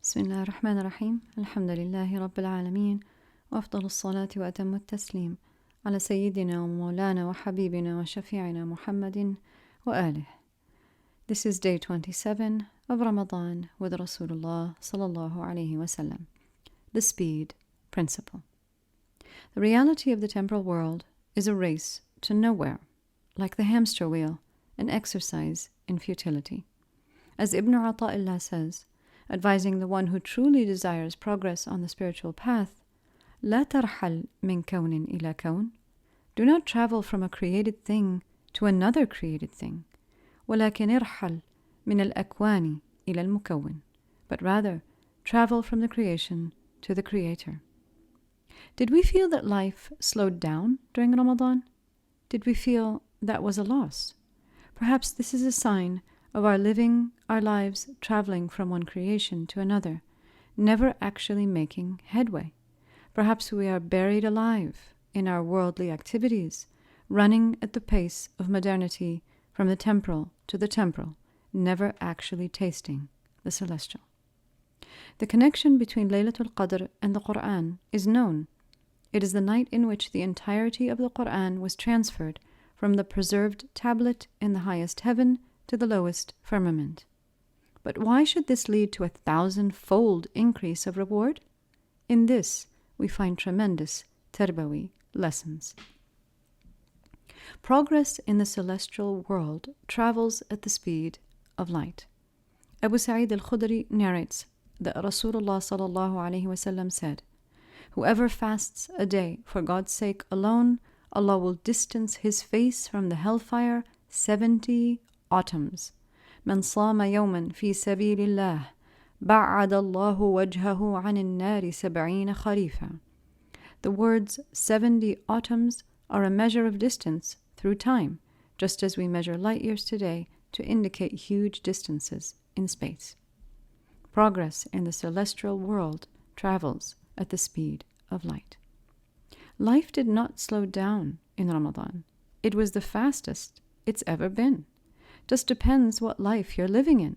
بسم الله الرحمن الرحيم الحمد لله رب العالمين وأفضل الصلاة وأتم التسليم على سيدنا ومولانا وحبيبنا وشفيعنا محمد وآله. This is day 27 of Ramadan with Rasulullah sallallahu alaihi wasallam. The speed principle. The reality of the temporal world is a race to nowhere, like the hamster wheel, an exercise in futility. As Ibn Ata'illah says, advising the one who truly desires progress on the spiritual path, لا ترحل من كون إلى كون. Do not travel from a created thing to another created thing. ولكن ارحل من الأكوان إلى المكون. But rather, travel from the creation to the creator. Did we feel that life slowed down during Ramadan? Did we feel that was a loss? Perhaps this is a sign of our living our lives traveling from one creation to another, never actually making headway. Perhaps we are buried alive in our worldly activities, running at the pace of modernity from the temporal to the temporal, never actually tasting the celestial. The connection between Laylatul Qadr and the Quran is known. It is the night in which the entirety of the Quran was transferred from the preserved tablet in the highest heaven to the lowest firmament. But why should this lead to 1,000-fold increase of reward? In this we find tremendous tarbawi lessons. Progress in the celestial world travels at the speed of light. Abu Sa'id al-Khudri narrates that Rasulullah sallallahu alaihi wasallam said, "Whoever fasts a day for God's sake alone, Allah will distance his face from the hellfire 70 autumns. من صام يوما في سبيل الله بعد الله وجهه عن النار 70 خريفا." The words 70 autumns are a measure of distance through time, just as we measure light years today to indicate huge distances in space. Progress in the celestial world travels at the speed of light. Life did not slow down in Ramadan. It was the fastest it's ever been. Just depends what life you're living in.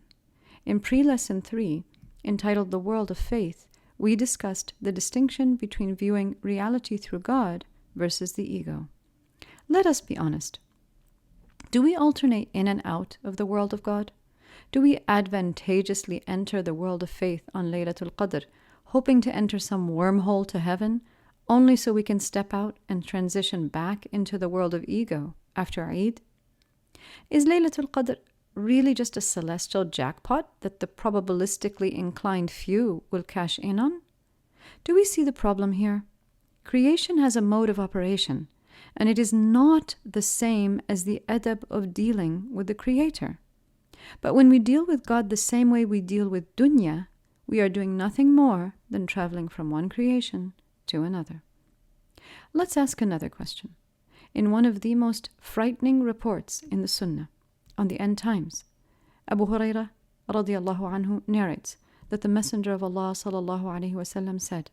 In pre-lesson 3, entitled The World of Faith, we discussed the distinction between viewing reality through God versus the ego. Let us be honest. Do we alternate in and out of the world of God? Do we advantageously enter the world of faith on Laylatul Qadr, hoping to enter some wormhole to heaven, only so we can step out and transition back into the world of ego after Eid? Is Laylatul Qadr really just a celestial jackpot that the probabilistically inclined few will cash in on? Do we see the problem here? Creation has a mode of operation, and it is not the same as the adab of dealing with the Creator. But when we deal with God the same way we deal with dunya, we are doing nothing more than traveling from one creation to another. Let's ask another question. In one of the most frightening reports in the Sunnah on the end times, Abu Hurairah radiyallahu anhu narrates that the Messenger of Allah sallallahu alaihi wasallam said,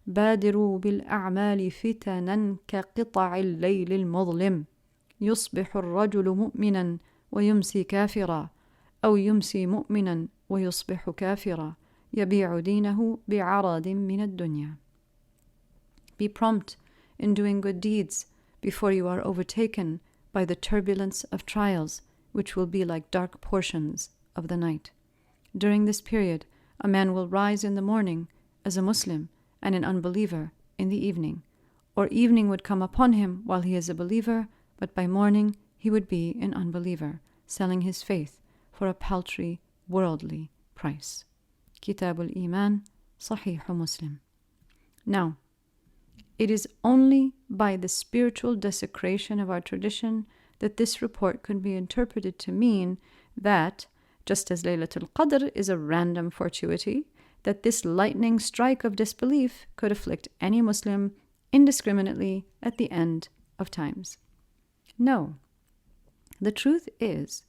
بادروا بالأعمال فتنا كقطع الليل المظلم يصبح الرجل مؤمنا ويمسي كافرا أو يمسي مؤمنا ويصبح كافرا يبيع دينه بعرض من الدنيا. Be prompt in doing good deeds before you are overtaken by the turbulence of trials, which will be like dark portions of the night. During this period, a man will rise in the morning as a Muslim and an unbeliever in the evening, or evening would come upon him while he is a believer, but by morning he would be an unbeliever, selling his faith for a paltry, worldly price. Kitabul Iman, Sahih Muslim. Now, it is only by the spiritual desecration of our tradition that this report could be interpreted to mean that, just as Laylatul Qadr is a random fortuity, that this lightning strike of disbelief could afflict any Muslim indiscriminately at the end of times. No. The truth is,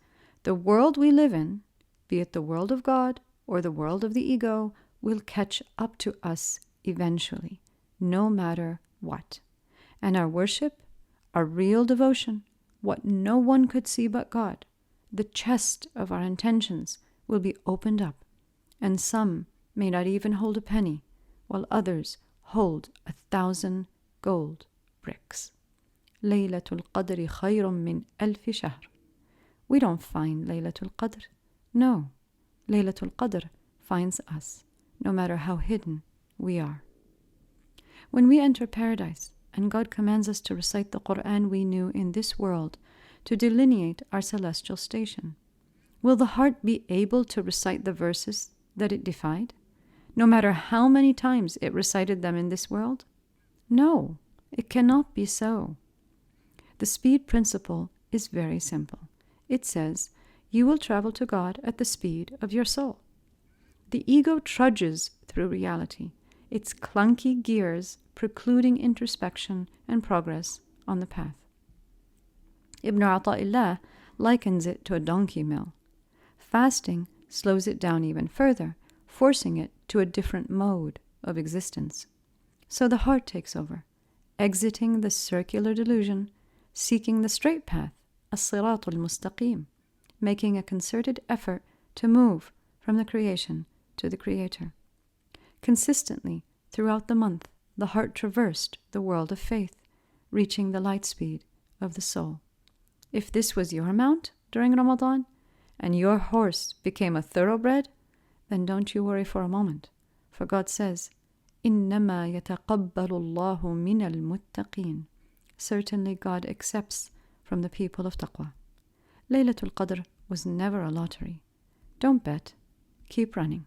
the world we live in, be it the world of God or the world of the ego, will catch up to us eventually, no matter what. And our worship, our real devotion, what no one could see but God, the chest of our intentions will be opened up, and some may not even hold a penny, while others hold 1,000 gold bricks. Laylatul Qadr khayrun min alfi shahr. We don't find Laylatul Qadr. No, Laylatul Qadr finds us, no matter how hidden we are. When we enter paradise, and God commands us to recite the Quran we knew in this world to delineate our celestial station, will the heart be able to recite the verses that it defied, no matter how many times it recited them in this world? No, it cannot be so. The speed principle is very simple. It says, you will travel to God at the speed of your soul. The ego trudges through reality, its clunky gears precluding introspection and progress on the path. Ibn Ata'illah likens it to a donkey mill. Fasting slows it down even further, forcing it to a different mode of existence. So the heart takes over, exiting the circular delusion, seeking the straight path, as-siratul mustaqim, making a concerted effort to move from the creation to the Creator. Consistently, throughout the month, the heart traversed the world of faith, reaching the light speed of the soul. If this was your mount during Ramadan, and your horse became a thoroughbred, then don't you worry for a moment, for God says, إِنَّمَا يَتَقَبَّلُ اللَّهُ مِنَ الْمُتَّقِينَ. Certainly God accepts from the people of taqwa. Laylatul Qadr was never a lottery. Don't bet. Keep running.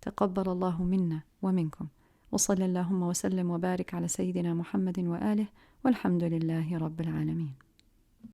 تقبل الله منا ومنكم وصلى اللهم وسلم وبارك على سيدنا محمد وآله والحمد لله رب العالمين.